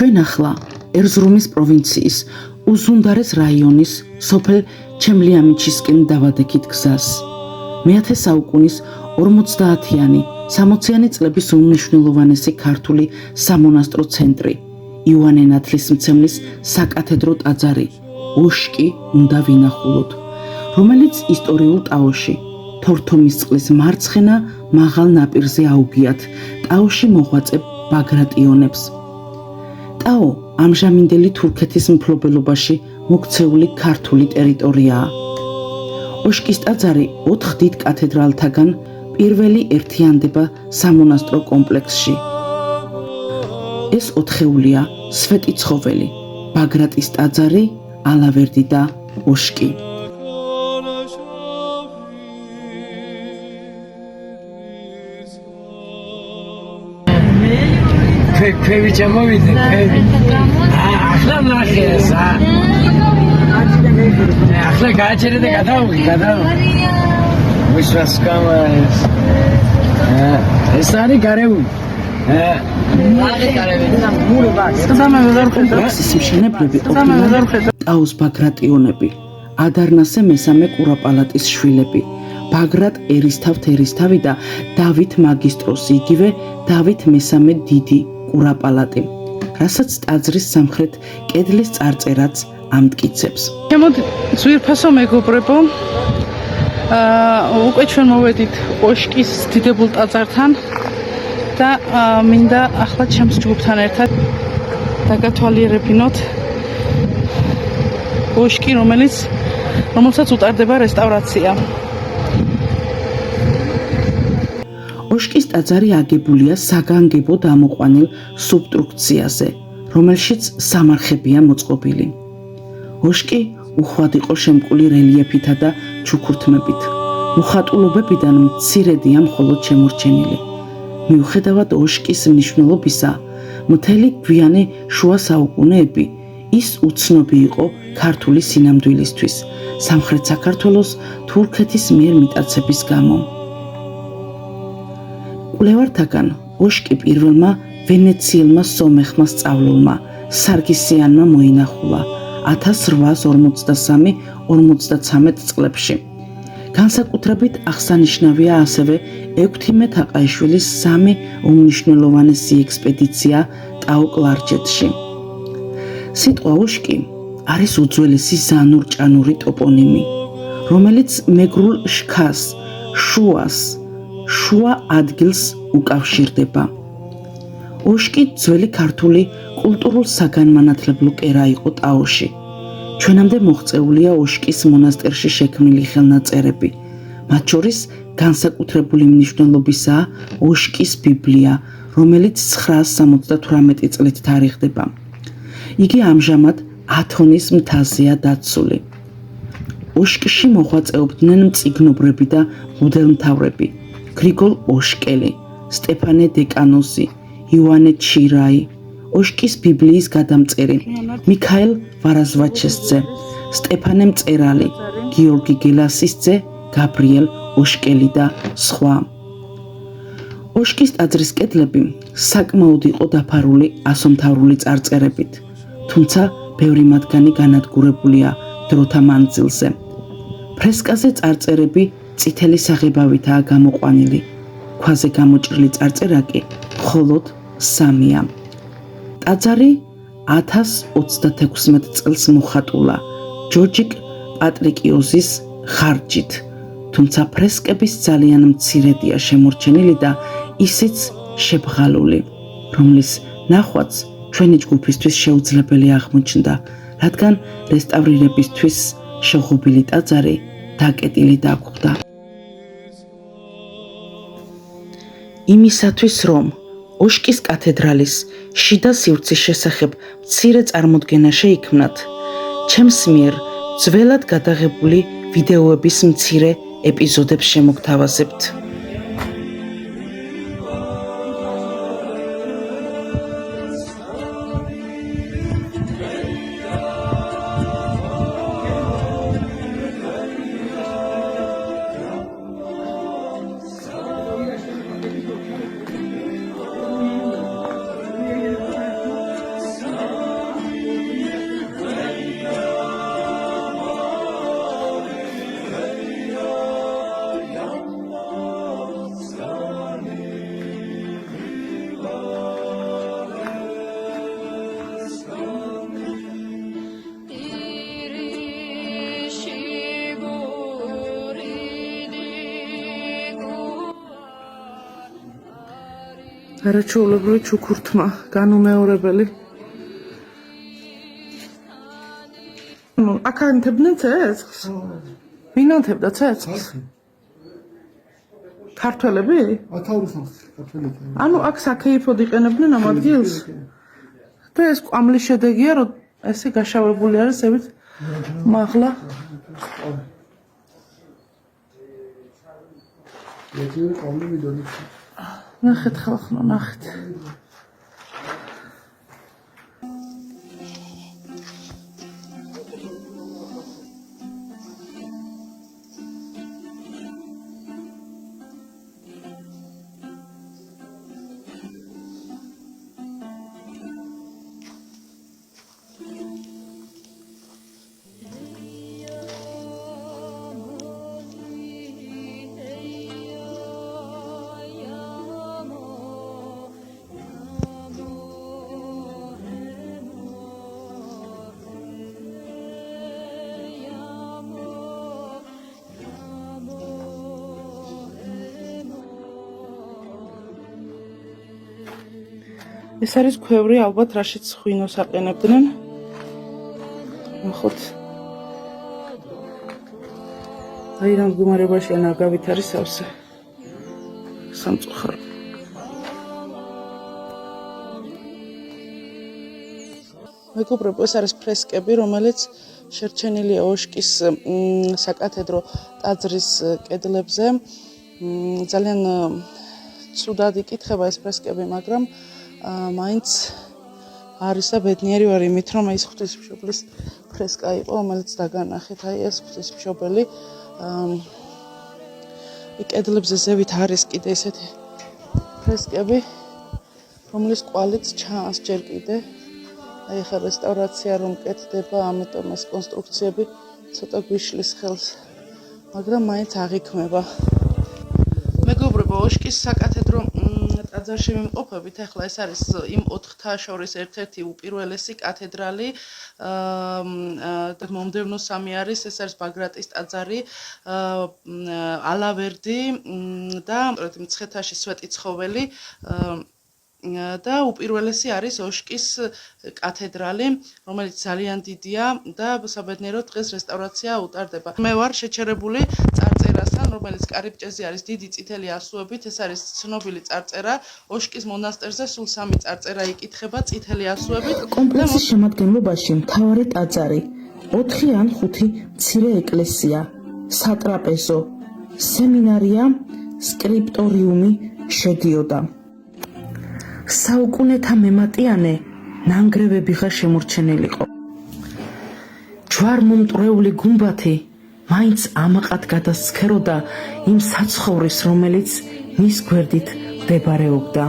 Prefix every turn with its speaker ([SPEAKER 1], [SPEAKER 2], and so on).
[SPEAKER 1] ჩვენ ახლა ერზრუმის პროვინციის უზუნდარეს რაიონის სოფელ ჩემლიამიჩისკენ დავადექით გზას. მე-10 საუკუნის 50-იანი 60-იანი წლების უმნიშვნელოვანესი ქართული სამონასტრო ცენტრი იოანე ნათლისმცემლის საკათედრო ტაძარი ოშკი უნდა ვინახულოთ, რომელიც ისტორიულ ტაოში თორთომისწყლის მარცხენა მაღალ ნაპირზე აუგიათ ტაოში მოღვაწე ბაგრატიონებს. ტაო ამჟამინდელი თურქეთის მფლობელობაში მოქცეული ქართული ტერიტორიაა. ოშკის ტაძარი 4 დიდ კათედრალთაგან პირველი ერთიანდება სამონასტრო კომპლექსში. ეს 4-ეულია სვეტიცხოველი, ბაგრატის ტაძარი, ალავერდი და ოშკი.
[SPEAKER 2] Pevi çamavide, pevi. Akla nakes, ha. Akla kaçere de kadam. Vishwas kamas. Esani karevu.
[SPEAKER 1] კომპლექსის მშენებლები ტაოს ბაგრატიონები, ადარნასე მესამე კურაპალატის შვილები, ბაგრატ ერისთავთ-ერისთავი და დავით მაგისტროსი, იგივე დავით მესამე დიდი კურაპალატი, რასაც ტაძრის სამხრეთ კედლის წარწერაც ამტკიცებს.
[SPEAKER 3] შემოდი ძვირფასო მეგობრებო, უკვე ჩვენ მოვედით ოშკის დიდებულ ტაძართან და მინდა ახლა ჩემს ჯგუფთან ერთად დაგათვალიერებინოთ ოშკი, რომელსაც უტარდება რესტავრაცია.
[SPEAKER 1] ოშკის ტაძარი აგებულია საგანგებო დამოყვანილ სუბსტრუქციაზე, რომელშიც სამარხებია მოწყობილი. ოშკი უხვად იყო შემკული რელიეფითა და ჩუქურთმებით. მოხატულობებიდან მცირედია მხოლოდ შემორჩენილი. მიუხედავად ოშკის მნიშვნელობისა, მთელი გვიანი შუა საუკუნეები ის უცნობი იყო ქართული სინამდვილისთვის, სამხრეთ საქართველოს თურქეთის მიერ მიტაცების გამო. კვლევართაგან ოშკი პირველმა ვენეციელმა სომეხმა სწავლულმა სარგისიანმა მოინახულა 1853-53 წლებში. განსაკუთრებით აღსანიშნავია ასევე ექვთიმე თაყაიშვილის 3 უმნიშვნელოვანესი ექსპედიცია ტაო-კლარჯეთში. სიტყვა ოშკი არის უძველესი ზანურ-ჭანური ტოპონიმი, რომელიც მეგრულ შქას, შუას, შუა ადგილს უკავშირდება. ოშკი ძველი ქართული კულტურულ-საგანმანათლებლო კერა იყო ტაოში. ჩვენამდე მოღწეულია ოშკის მონასტერში შექმნილი ხელნაწერები, მათ შორის განსაკუთრებული მნიშვნელობისაა ოშკის ბიბლია, რომელიც 978 წლით თარიღდება. იგი ამჟამად ათონის მთაზეა დაცული. ოშკში მოღვაწეობდნენ მწიგნობრები და მღვდელმთავრები: გრიგოლ ოშკელი, სტეფანე დეკანოზი, იოანე ჩირაი, ოშკის ბიბლიის გადამწერი მიქაელ ვარაზვაჩეს ძე, სტეფანე მწერალი, გიორგი გელასის ძე, გაბრიელ ოშკელი და სხვა. ოშკის ტაძრის კედლები საკმაოდ იყო დაფარული ასომთავრული წარწერებით, თუმცა ბევრი მათგანი განადგურებულია დროთა მანძილზე. ფრესკაზე წარწერები წითელი საღებავითაა გამოყვანილი, ქვაზე გამოჭრილი წარწერა კი მხოლოდ 3-ია. ტაძარი 1036 წელს მოხატულა ჯოჯიკ პატრიკიოზის ხარჯით, თუმცა ფრესკების ძალიან მცირედია შემორჩენილი და ისიც შებღალული, რომლის ნახვაც ჩვენი ჯგუფისთვის შეუძლებელი აღმოჩნდა, რადგან რესტავრირებისთვის შეღობილი ტაძარი დაკეტილი დაგვხდა. იმისათვის, რომ ოშკის კათედრალის შიდა სივრცის შესახებ მცირე წარმოდგენა შეიქმნათ, ჩემს მიერ ძველად გადაღებული ვიდეოების მცირე ეპიზოდებს შემოგთავაზებთ.
[SPEAKER 3] არაჩვეულებრივი ჩუქურთმა, განუმეორებელი. აქ ანთებდნენ ცეცხლს? ვინ ანთებდა ცეცხლს? ქართველები?
[SPEAKER 4] ათაურის ქართველები.
[SPEAKER 3] ანუ აქ საქეიფოდ იყენებდნენ ამ ადგილს? და ეს კვამლის შედეგია, რომ ესე გაშავებული არის ზევით მაღლა.
[SPEAKER 4] ეჭვი კვამლი მიდოდი.
[SPEAKER 3] ნახეთ ხალხო, ნახეთ. ეს არის ქვევრი, ალბათ რაშიც ღვინოს აყენებდნენ. ნახოთ. აი რა მდგომარეობაში ნაგავით არის სავსე. სამწუხარო. მეგობრებო, ეს არის ფრესკები, რომელიც შერჩენილია ოშკის საკათედრო ტაძრის კედლებზე. ძალიან ცუდად იკითხება ეს ფრესკები, მაგრამ მაინც არის და ბედნიერი ვარ იმით, რომ ეს ღვთისმშობლის ფრესკა იყო, რომელიც დაგანახეთ. აი ეს ღვთისმშობელი კედლებზე ზევით არის კიდე ესეთი ფრესკები, რომლის კვალიც ჩანს ჯერ კიდე. აი ახლა რესტავრაცია რომ კეთდება, ამიტომ ეს კონსტრუქციები ცოტა გვიშლის ხელს, მაგრამ მაინც აღიქმება. მეგობრებო, ოშკის საკათედრო ტაძარში ვიმყოფებით. ახლა ეს არის იმ 4-თა შორის ერთ-ერთი უპირველესი კათედრალი. მომდევნო 3 არის, ეს არის ბაგრატის ტაძარი, ალავერდი და მცხეთაში სვეტი ცხოველი. და უპირველესი არის ოშკის კათედრალი, რომელიც ძალიან დიდია და საბედნიეროდ დღეს რესტავრაცია უტარდება. მე ვარ შეჩერებული წარწერასთან, რომელიც კარიბჭეზე არის დიდი წითელი ასოებით. ეს არის ცნობილი წარწერა. ოშკის მონასტერზე სულ 3 წარწერა იკითხება წითელი ასოებით.
[SPEAKER 1] კომპლექსის შემადგენლობაში მთავარი ტაძარი, 4 ან 5 მცირე ეკლესია, სატრაპეზო, სემინარია, სკრიპტორიუმი შედიოდა. საუკუნეთა მემატიანე ნანგრევებიღა შემორჩენილიყო. ჯვარმომტვრეული გუმბათი მაინც ამაყად გადასცქეროდა იმ საცხოვრის, რომელიც მის გვერდით მდებარეობდა.